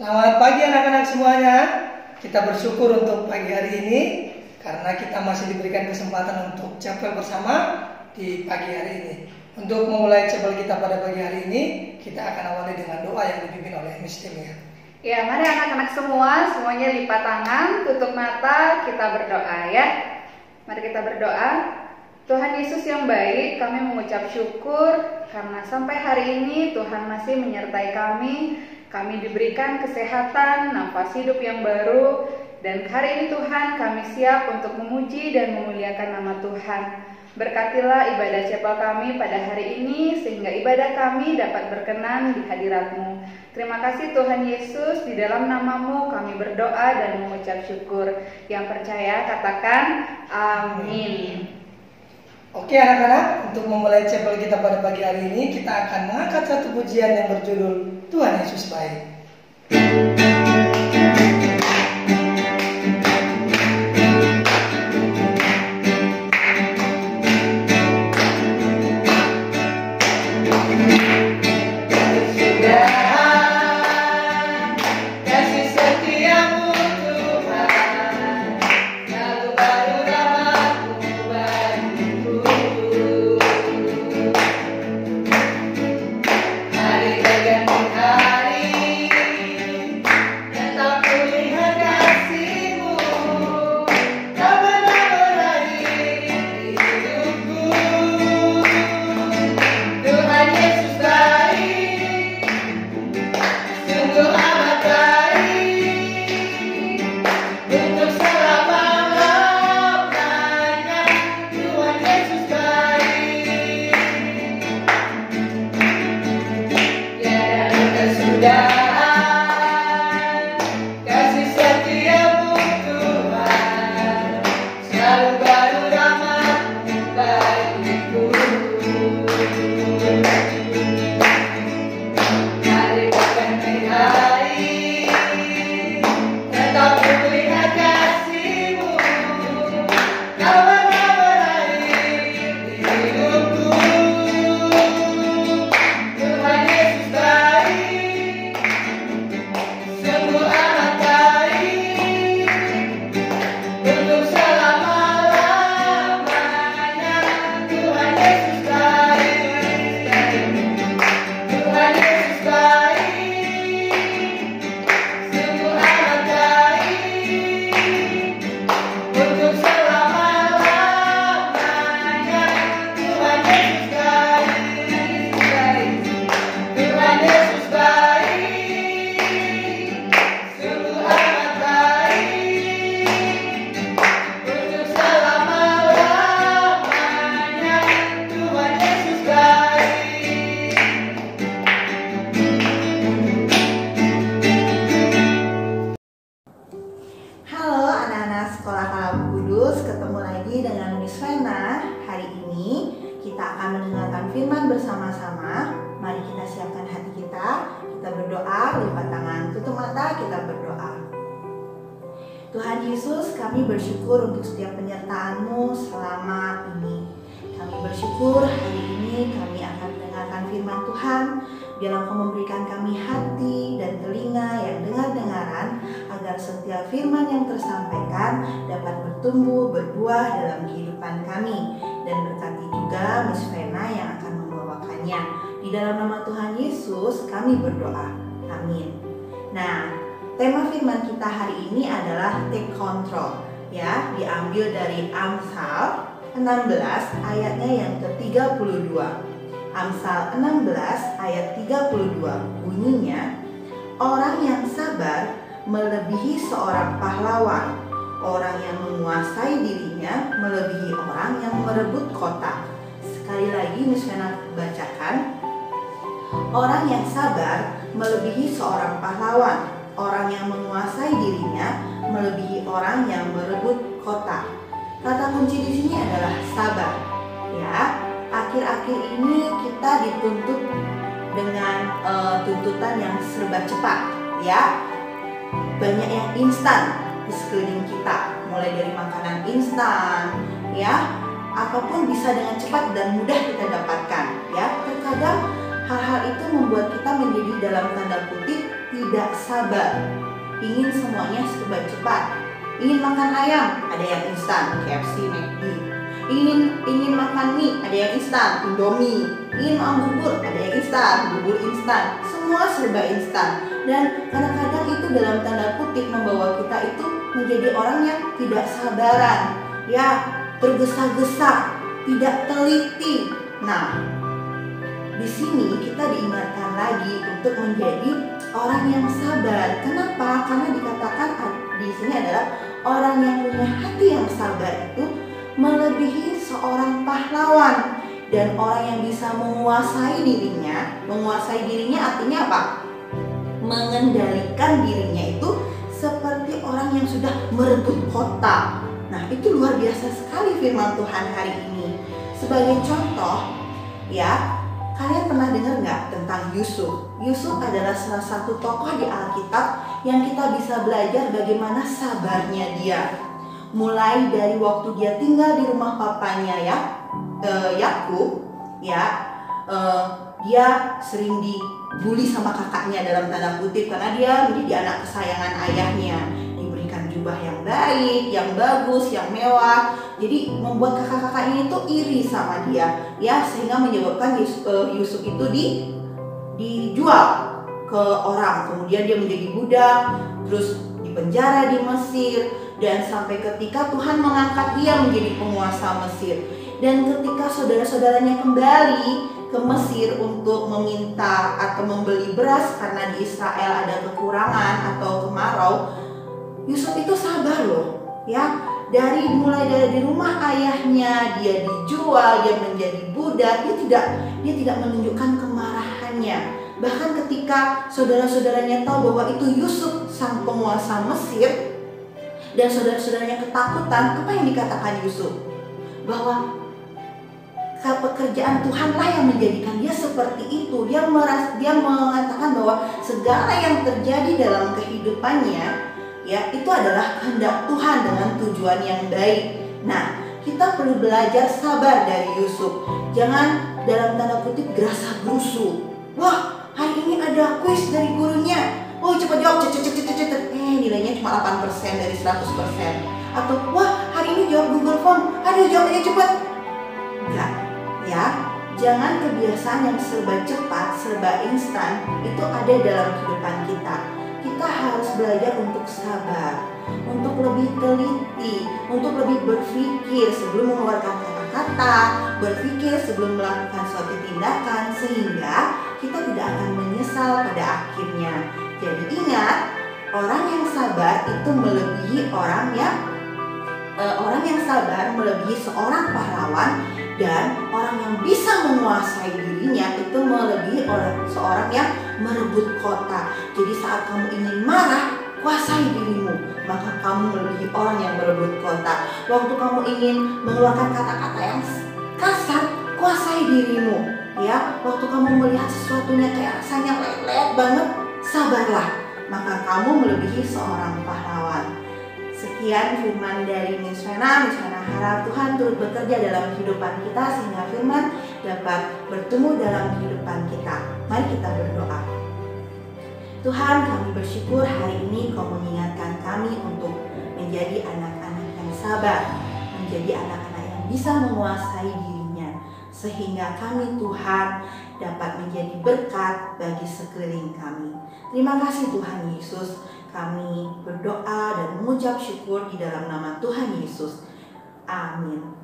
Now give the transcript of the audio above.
Selamat pagi anak-anak semuanya. Kita bersyukur untuk pagi hari ini karena kita masih diberikan kesempatan untuk chapel bersama di pagi hari ini. Untuk memulai chapel kita pada pagi hari ini, kita akan awali dengan doa yang dipimpin oleh Miss Timia. Ya, mari anak-anak semuanya lipat tangan, tutup mata, kita berdoa ya. Mari kita berdoa. Tuhan Yesus yang baik, kami mengucap syukur karena sampai hari ini Tuhan masih menyertai kami. Kami diberikan kesehatan, nafas hidup yang baru, dan hari ini Tuhan kami siap untuk memuji dan memuliakan nama Tuhan. Berkatilah ibadah chapel kami pada hari ini sehingga ibadah kami dapat berkenan di hadirat-Mu. Terima kasih Tuhan Yesus, di dalam nama-Mu kami berdoa dan mengucap syukur. Yang percaya katakan amin. Oke anak-anak, untuk memulai chapel kita pada pagi hari ini, kita akan mengangkat satu pujian yang berjudul Tuhan Yesus Baik. Tuhan Yesus, kami bersyukur untuk setiap penyertaan-Mu selama ini. Kami bersyukur hari ini kami akan mendengarkan firman Tuhan. Biarlah Kau memberikan kami hati dan telinga yang dengar-dengaran, agar setiap firman yang tersampaikan dapat bertumbuh, berbuah dalam kehidupan kami. Dan berkati juga Miss Vena yang akan membawakannya. Di dalam nama Tuhan Yesus kami berdoa. Amin. Nah, tema firman kita hari ini adalah take control, ya, diambil dari Amsal 16 ayatnya yang ke-32. Amsal 16 ayat 32 bunyinya, orang yang sabar melebihi seorang pahlawan, orang yang menguasai dirinya melebihi orang yang merebut kota. Sekali lagi Miss Vena bacakan, orang yang sabar melebihi seorang pahlawan, orang yang menguasai dirinya melebihi orang yang merebut kota. Kata kunci di sini adalah sabar. Ya, akhir-akhir ini kita dituntut dengan tuntutan yang serba cepat. Ya, banyak yang instan di sekeliling kita, mulai dari makanan instan, ya, apapun bisa dengan cepat dan mudah kita dapatkan. Ya, terkadang hal-hal itu membuat kita menjadi dalam tanda kutip tidak sabar, ingin semuanya serba cepat. Ingin makan ayam, ada yang instan, KFC, McD. Ingin makan mie, ada yang instan, Indomie. Ingin makan bubur, ada yang instan, bubur instan. Semua serba instan. Dan kadang-kadang itu dalam tanda kutip membawa kita itu menjadi orang yang tidak sabaran, ya, tergesa-gesa, tidak teliti. Nah, di sini kita diingatkan lagi untuk menjadi orang yang sabar. Kenapa? Karena dikatakan di sini adalah orang yang punya hati yang sabar itu melebihi seorang pahlawan, dan orang yang bisa menguasai dirinya. Menguasai dirinya artinya apa? Mengendalikan dirinya itu seperti orang yang sudah merebut kota. Nah, itu luar biasa sekali firman Tuhan hari ini. Sebagai contoh, ya, kalian pernah dengar nggak tentang Yusuf? Yusuf adalah salah satu tokoh di Alkitab yang kita bisa belajar bagaimana sabarnya dia. Mulai dari waktu dia tinggal di rumah papanya Yakub, ya, dia sering dibully sama kakaknya dalam tanda kutip karena dia menjadi anak kesayangan ayahnya. Diberikan jubah yang baik, yang bagus, yang mewah. Jadi membuat kakak-kakaknya itu iri sama dia, ya, sehingga menyebabkan Yusuf itu dijual ke orang. Kemudian dia menjadi budak, terus dipenjara di Mesir, dan sampai ketika Tuhan mengangkat dia menjadi penguasa Mesir. Dan ketika saudara-saudaranya kembali ke Mesir untuk meminta atau membeli beras karena di Israel ada kekurangan atau kemarau, Yusuf itu sabar loh, ya. Mulai dari rumah ayahnya dia dijual, dia menjadi budak, dia tidak menunjukkan kemarahannya. Bahkan ketika saudara-saudaranya tahu bahwa itu Yusuf sang penguasa Mesir dan saudara-saudaranya ketakutan, apa yang dikatakan Yusuf? Bahwa pekerjaan Tuhanlah yang menjadikan dia seperti itu. Dia mengatakan bahwa segala yang terjadi dalam kehidupannya, ya, itu adalah kehendak Tuhan dengan tujuan yang baik. Nah, kita perlu belajar sabar dari Yusuf. Jangan dalam tanda kutip gerasa gerusu. Wah, hari ini ada kuis dari gurunya. Oh, cepat jawab, nilainya cuma 8% dari 100%. Atau, wah, hari ini jawab Google Form. Aduh, jawabnya cepat. Enggak, ya. Jangan kebiasaan yang serba cepat, serba instan itu ada dalam kehidupan kita. Kita harus belajar untuk sabar, untuk lebih teliti, untuk lebih berpikir sebelum mengeluarkan kata-kata, berpikir sebelum melakukan suatu tindakan, sehingga kita tidak akan menyesal pada akhirnya. Jadi ingat, orang yang sabar itu melebihi orang yang sabar melebihi seorang pahlawan, dan orang yang bisa menguasai dirinya itu melebihi seorang yang merebut kota. Jadi saat kamu ingin marah, kuasai dirimu, maka kamu melebihi orang yang merebut kota. Waktu kamu ingin mengeluarkan kata-kata yang kasar, kuasai dirimu, ya. Waktu kamu melihat sesuatunya kayak rasanya lelet banget, sabarlah, maka kamu melebihi seorang pahlawan. Sekian firman dari Miss Vena harap Tuhan turut bekerja dalam kehidupan kita sehingga firman dapat bertumbuh dalam kehidupan kita. Mari kita berdoa. Tuhan, kami bersyukur hari ini Kau mengingatkan kami untuk menjadi anak-anak yang sabar, menjadi anak-anak yang bisa menguasai dirinya, sehingga kami Tuhan dapat menjadi berkat bagi sekeliling kami. Terima kasih Tuhan Yesus. Kami berdoa dan mengucap syukur di dalam nama Tuhan Yesus. Amin.